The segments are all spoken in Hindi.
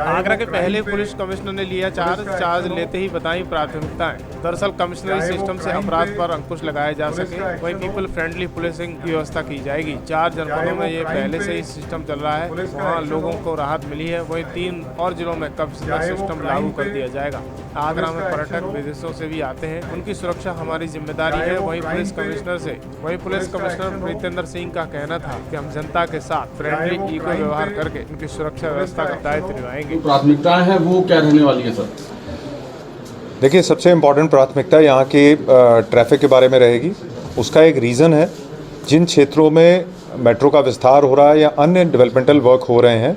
आगरा के पहले पुलिस कमिश्नर ने लिया चार्ज लेते ही बताई प्राथमिकताएं। दरअसल कमिश्नरी सिस्टम से अपराध पर अंकुश लगाया जा सके, वही पीपल फ्रेंडली पुलिसिंग की व्यवस्था की जाएगी। 4 जनपदों में ये पहले से ही सिस्टम चल रहा है, वहाँ लोगों को राहत मिली है। वही 3 और जिलों में कमिश्नर सिस्टम लागू कर दिया जाएगा। आगरा में पर्यटक विदेशों से भी आते हैं, उनकी सुरक्षा हमारी जिम्मेदारी है। वही पुलिस कमिश्नर प्रीतेंद्र सिंह का कहना था कि हम जनता के साथ फ्रेंडली इको व्यवहार करके उनकी सुरक्षा व्यवस्था का दायित्व निभाएंगे। प्राथमिकताएं हैं वो क्या रहने वाली है सर? देखिए, सबसे इम्पोर्टेंट प्राथमिकता यहाँ के ट्रैफिक के बारे में रहेगी। उसका एक रीज़न है, जिन क्षेत्रों में मेट्रो का विस्तार हो रहा है या अन्य डेवलपमेंटल वर्क हो रहे हैं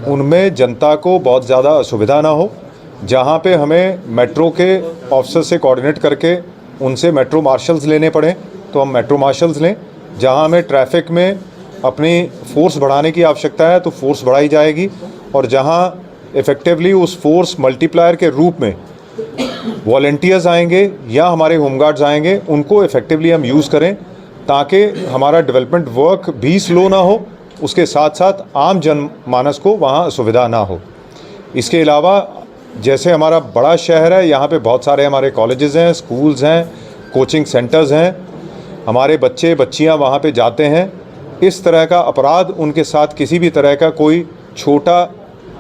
उनमें जनता को बहुत ज़्यादा असुविधा ना हो। जहाँ पे हमें मेट्रो के ऑफिसर से कोऑर्डिनेट करके उनसे मेट्रो मार्शल्स लेने पड़े तो हम मेट्रो मार्शल्स लें। जहाँ हमें ट्रैफिक में अपनी फोर्स बढ़ाने की आवश्यकता है तो फोर्स बढ़ाई जाएगी, और जहाँ इफ़ेक्टिवली उस फोर्स मल्टीप्लायर के रूप में वॉलंटियर्स आएंगे या हमारे होमगार्ड्स आएंगे, उनको इफ़ेक्टिवली हम यूज़ करें ताकि हमारा डेवलपमेंट वर्क भी स्लो ना हो, उसके साथ साथ आम जनमानस को वहाँ असुविधा ना हो। इसके अलावा जैसे हमारा बड़ा शहर है, यहाँ पे बहुत सारे हमारे कॉलेजेस हैं, स्कूल्स हैं, कोचिंग सेंटर्स हैं, हमारे बच्चे बच्चियाँ वहाँ पे जाते हैं। इस तरह का अपराध उनके साथ किसी भी तरह का कोई छोटा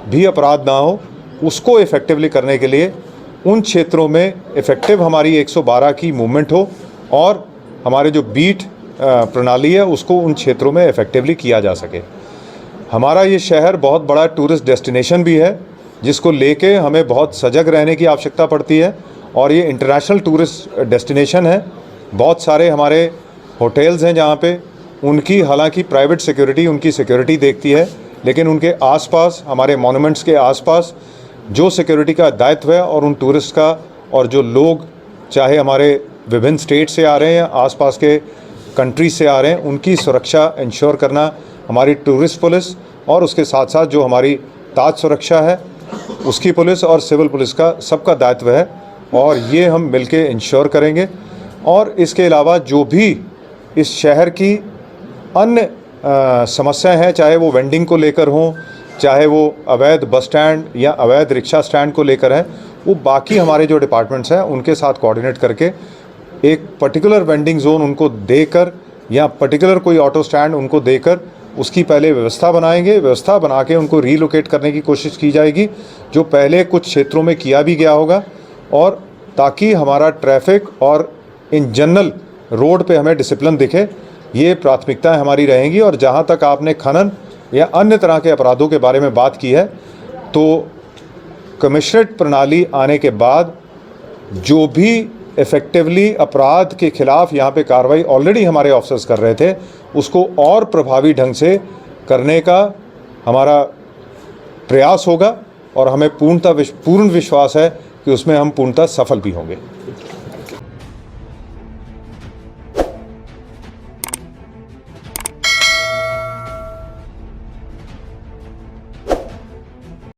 भी अपराध ना हो, उसको इफ़ेक्टिवली करने के लिए उन क्षेत्रों में इफ़ेक्टिव हमारी 112 की मूवमेंट हो और हमारे जो बीट प्रणाली है उसको उन क्षेत्रों में इफ़ेक्टिवली किया जा सके। हमारा ये शहर बहुत बड़ा टूरिस्ट डेस्टिनेशन भी है, जिसको लेके हमें बहुत सजग रहने की आवश्यकता पड़ती है, और ये इंटरनेशनल टूरिस्ट डेस्टिनेशन है। बहुत सारे हमारे होटल्स हैं जहाँ पे उनकी हालांकि प्राइवेट सिक्योरिटी उनकी सिक्योरिटी देखती है, लेकिन उनके आसपास हमारे मॉन्यूमेंट्स के आसपास जो सिक्योरिटी का दायित्व है और उन टूरिस्ट का, और जो लोग चाहे हमारे विभिन्न स्टेट से आ रहे हैं या आसपास के कंट्री से आ रहे हैं, उनकी सुरक्षा इंश्योर करना हमारी टूरिस्ट पुलिस और उसके साथ साथ जो हमारी ताज सुरक्षा है उसकी पुलिस और सिविल पुलिस का सबका दायित्व है, और ये हम मिलके इंश्योर करेंगे। और इसके अलावा जो भी इस शहर की अन्य समस्याएं हैं, चाहे वो वेंडिंग को लेकर हों, चाहे वो अवैध बस स्टैंड या अवैध रिक्शा स्टैंड को लेकर है, वो बाकी हमारे जो डिपार्टमेंट्स हैं उनके साथ कोऑर्डिनेट करके एक पर्टिकुलर वेंडिंग जोन उनको देकर या पर्टिकुलर कोई ऑटो स्टैंड उनको देकर उसकी पहले व्यवस्था बनाएंगे। व्यवस्था बना के उनको रीलोकेट करने की कोशिश की जाएगी, जो पहले कुछ क्षेत्रों में किया भी गया होगा, और ताकि हमारा ट्रैफिक और इन जनरल रोड पे हमें डिसिप्लिन दिखे। ये प्राथमिकताएं हमारी रहेंगी। और जहाँ तक आपने खनन या अन्य तरह के अपराधों के बारे में बात की है, तो कमिश्नरेट प्रणाली आने के बाद जो भी इफ़ेक्टिवली अपराध के खिलाफ यहाँ पे कार्रवाई ऑलरेडी हमारे ऑफिसर्स कर रहे थे, उसको और प्रभावी ढंग से करने का हमारा प्रयास होगा, और हमें पूर्ण विश्वास है कि उसमें हम पूर्णतः सफल भी होंगे।